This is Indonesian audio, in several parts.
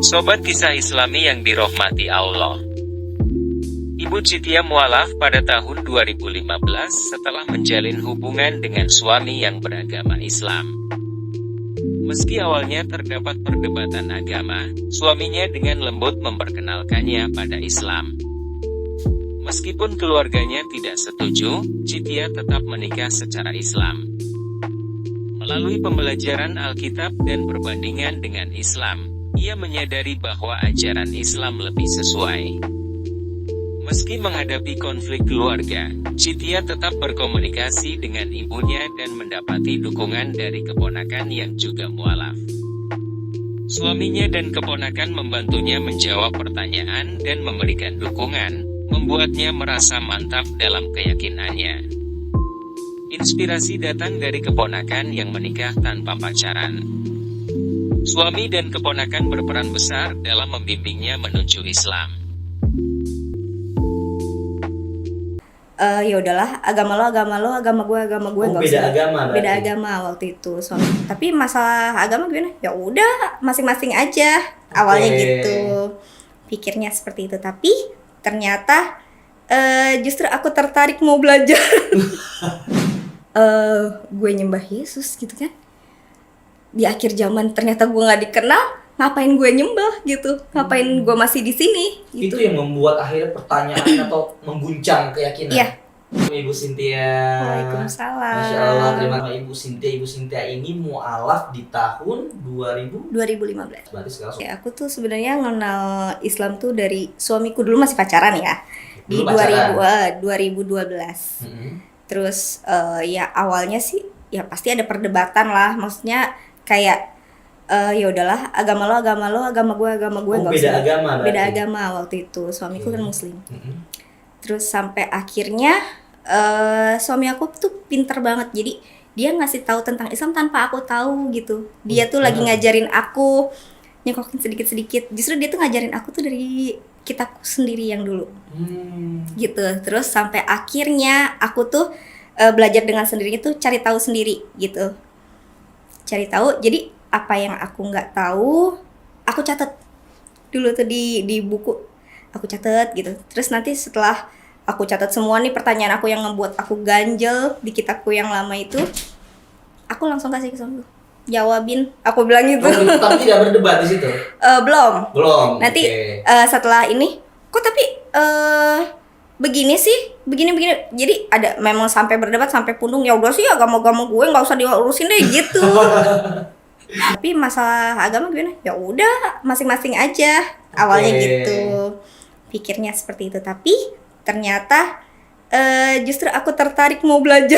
Sobat Kisah Islami yang dirahmati Allah. Ibu Citia mualaf pada tahun 2015 setelah menjalin hubungan dengan suami yang beragama Islam. Meski awalnya terdapat perdebatan agama, suaminya dengan lembut memperkenalkannya pada Islam. Meskipun keluarganya tidak setuju, Citia tetap menikah secara Islam. Melalui pembelajaran Alkitab dan perbandingan dengan Islam, ia menyadari bahwa ajaran Islam lebih sesuai. Meski menghadapi konflik keluarga, Citia tetap berkomunikasi dengan ibunya dan mendapati dukungan dari keponakan yang juga mualaf. Suaminya dan keponakan membantunya menjawab pertanyaan dan memberikan dukungan, membuatnya merasa mantap dalam keyakinannya. Inspirasi datang dari keponakan yang menikah tanpa pacaran. Suami dan keponakan berperan besar dalam membimbingnya menuju Islam. Ya udahlah, agama lo, agama gue nggak beda usah. agama berarti? Beda agama waktu itu suami. Tapi masalah agama gimana? Ya udah, masing-masing aja. Awalnya gitu, pikirnya seperti itu. Tapi ternyata justru aku tertarik mau belajar. Gue nyembah Yesus gitu kan. Di akhir zaman ternyata gue nggak dikenal. Ngapain gue nyembah gitu? Ngapain gue masih di sini? Gitu. Itu yang membuat akhirnya pertanyaan atau mengguncang keyakinan. Iya. Ibu Cynthia. Waalaikumsalam. Masya Allah, terima kasih Ibu Cynthia. Ibu Cynthia ini mualaf di tahun 2015. Berarti sekarang Ya, aku tuh sebenarnya mengenal Islam tuh dari suamiku dulu masih pacaran ya. Di Dulu pacaran. 2012. Terus ya awalnya sih ya pasti ada perdebatan lah. Maksudnya kayak ya udahlah, agama lo, agama gue nggak beda usah. agama berarti? Beda agama waktu itu. Suamiku kan muslim. Terus sampai akhirnya suami aku tuh pinter banget. Jadi dia ngasih tahu tentang Islam tanpa aku tahu gitu. Dia tuh lagi ngajarin aku, nyekokin sedikit-sedikit. Justru dia tuh ngajarin aku tuh dari kitabku sendiri yang dulu. Gitu. Terus sampai akhirnya aku tuh belajar dengan sendirinya tuh cari tahu sendiri gitu. Cari tahu. Jadi apa yang aku nggak tahu, aku catat dulu tuh di buku. Aku catat gitu. Terus nanti setelah aku catat semua nih pertanyaan aku yang ngebuat aku ganjel di kitabku yang lama itu, aku langsung kasih ke suamiku. Jawabin, aku bilang gitu. Tapi tidak berdebat di situ? Belum. Nanti setelah ini, kok tapi begini sih, begini. Jadi ada memang sampai berdebat sampai pundung. Ya udah sih agama gue nggak usah diurusin deh gitu. Tapi masalah agama gimana? Ya udah, masing-masing aja. Awalnya gitu, pikirnya seperti itu. Tapi ternyata justru aku tertarik mau belajar.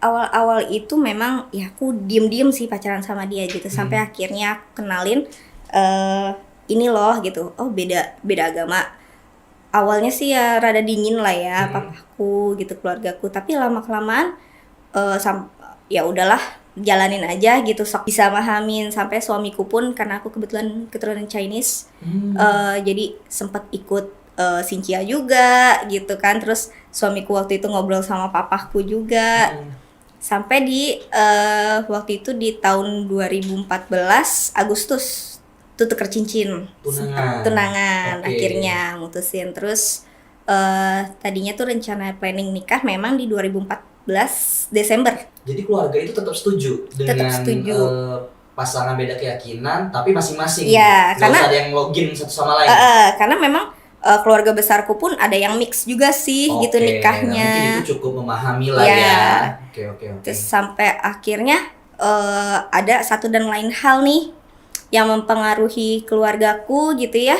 Awal-awal itu memang ya aku diem sih pacaran sama dia gitu. Sampai akhirnya aku kenalin ini loh gitu. Oh beda agama. Awalnya sih ya rada dingin lah ya papaku gitu, keluargaku. Tapi lama-kelamaan ya udahlah, jalanin aja gitu, sok bisa mahamin. Sampai suamiku pun, karena aku kebetulan keturunan Chinese, jadi sempat ikut Xinjia juga gitu kan. Terus suamiku waktu itu ngobrol sama papaku juga. Sampai di waktu itu di tahun 2014 Agustus tuh tuker cincin, tunangan. Akhirnya mutusin. Terus tadinya tuh rencana planning nikah memang di 2014 Desember. Jadi keluarga itu tetap setuju dengan pasangan beda keyakinan, tapi masing-masing. Iya, karena ada yang login satu sama lain. Karena memang keluarga besarku pun ada yang mix juga sih gitu nikahnya. Mungkin itu cukup memahami lah ya. Oke. Terus sampai akhirnya ada satu dan lain hal nih yang mempengaruhi keluargaku gitu ya,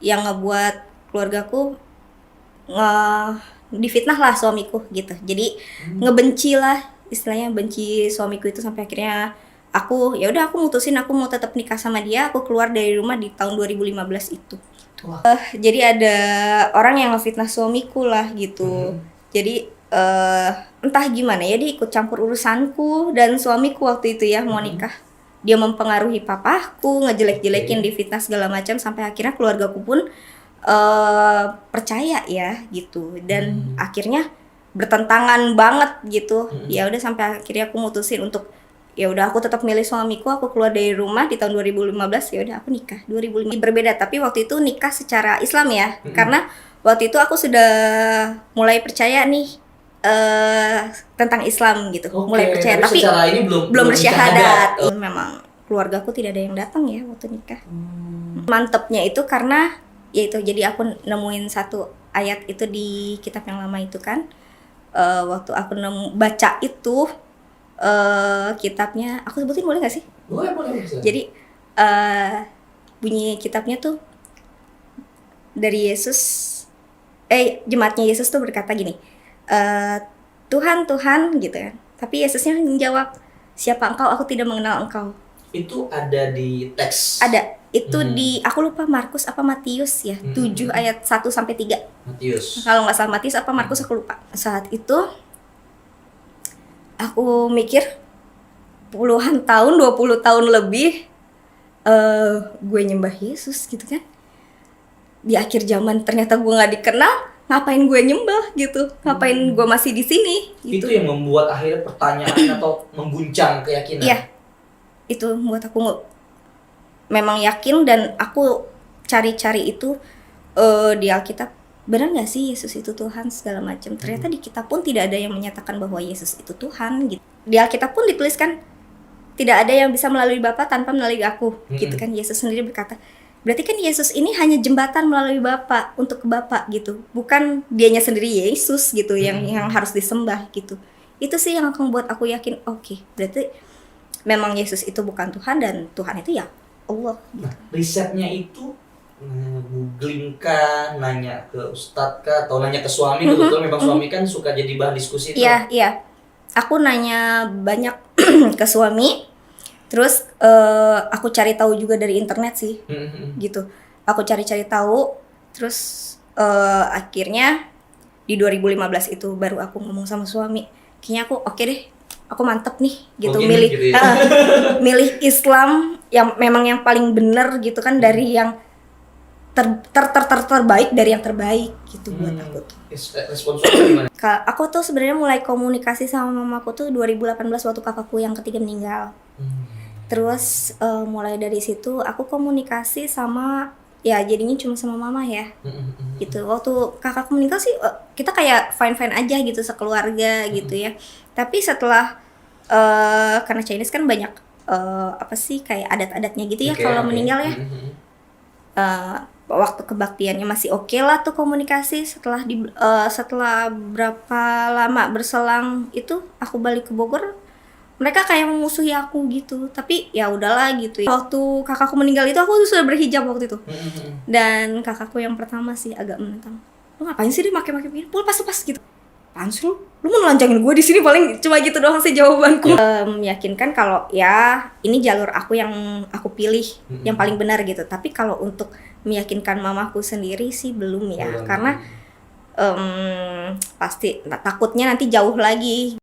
yang ngebuat keluargaku difitnah lah suamiku gitu. Jadi ngebenci lah, istilahnya benci suamiku itu. Sampai akhirnya aku ya udah, aku mutusin aku mau tetap nikah sama dia. Aku keluar dari rumah di tahun 2015 itu. Jadi ada orang yang ngefitnah suamiku lah gitu. Jadi entah gimana ya, dia ikut campur urusanku dan suamiku waktu itu ya mau nikah. Dia mempengaruhi papaku, ngejelek-jelekin, difitnah segala macam. Sampai akhirnya keluargaku pun percaya ya gitu. Dan akhirnya bertentangan banget gitu. Ya udah, sampai akhirnya aku mutusin untuk ya udah aku tetap milih suamiku, aku keluar dari rumah di tahun 2015, ya udah aku nikah 2005. Berbeda, tapi waktu itu nikah secara Islam ya. Karena waktu itu aku sudah mulai percaya nih tentang Islam gitu. Mulai percaya, tapi secara ini belum bersyahadat. Memang keluargaku tidak ada yang datang ya waktu nikah. Mantepnya itu karena yaitu jadi aku nemuin satu ayat itu di kitab yang lama itu kan. Waktu aku baca itu kitabnya, aku sebutin boleh gak sih? Boleh. Jadi bunyi kitabnya tuh dari Yesus, jemaatnya Yesus tuh berkata gini, Tuhan gitu kan. Tapi Yesusnya menjawab, siapa engkau? Aku tidak mengenal engkau. Itu ada di teks? Ada, itu di, aku lupa Markus apa Matius ya, 7 ayat 1-3. Matius. Kalau nggak salah Matius apa Markus, aku lupa. Saat itu aku mikir puluhan tahun, 20 tahun lebih gue nyembah Yesus gitu kan. Di akhir zaman ternyata gue nggak dikenal, ngapain gue nyembah gitu, ngapain gue masih di sini gitu. Itu yang membuat akhirnya pertanyaan atau mengguncang keyakinan. Iya, itu membuat aku memang yakin, dan aku cari-cari itu di Alkitab, benar nggak sih Yesus itu Tuhan segala macam. Ternyata di kitab pun tidak ada yang menyatakan bahwa Yesus itu Tuhan gitu. Di Alkitab pun dituliskan tidak ada yang bisa melalui Bapa tanpa melalui aku gitu kan. Yesus sendiri berkata, berarti kan Yesus ini hanya jembatan melalui Bapa untuk ke Bapa gitu, bukan dianya sendiri Yesus gitu yang harus disembah gitu. Itu sih yang akan membuat aku yakin, oke, berarti memang Yesus itu bukan Tuhan, dan Tuhan itu ya Allah gitu. Nah, risetnya itu googling kah, nanya ke ustadz kah, atau nanya ke suami? Kebetulan memang suami kan suka jadi bahan diskusi itu. Iya. Aku nanya banyak ke suami. Terus aku cari tahu juga dari internet sih. Gitu. Aku cari-cari tahu. Terus akhirnya di 2015 itu baru aku ngomong sama suami. Kayaknya aku oke deh. Aku mantep nih gitu, milih gitu ya? milih Islam yang memang yang paling bener gitu kan, dari yang terbaik dari yang terbaik gitu buat aku tuh. Respon suami gimana? Aku tuh sebenarnya mulai komunikasi sama mamaku tuh 2018 waktu kakakku yang ketiga meninggal. Terus mulai dari situ aku komunikasi sama, ya jadinya cuma sama mama ya. Gitu. Waktu kakakku meninggal sih kita kayak fine aja gitu sekeluarga gitu ya. Tapi setelah karena Chinese kan banyak apa sih kayak adat-adatnya gitu ya kalau meninggal ya. Waktu kebaktiannya masih oke lah tuh komunikasi. Setelah berapa lama berselang itu aku balik ke Bogor, mereka kayak memusuhi aku gitu. Tapi ya udahlah gitu ya. Waktu kakakku meninggal itu aku sudah berhijab waktu itu. Dan kakakku yang pertama sih agak menentang. Lu ngapain sih dia pakai begini? Pas gitu. Apaan sih lu mau nelanjangin gue di sini? Paling cuma gitu doang sih jawabanku. Meyakinkan kalau ya ini jalur aku yang aku pilih yang paling benar gitu. Tapi kalau untuk meyakinkan mamaku sendiri sih belum ya. Karena pasti takutnya nanti jauh lagi.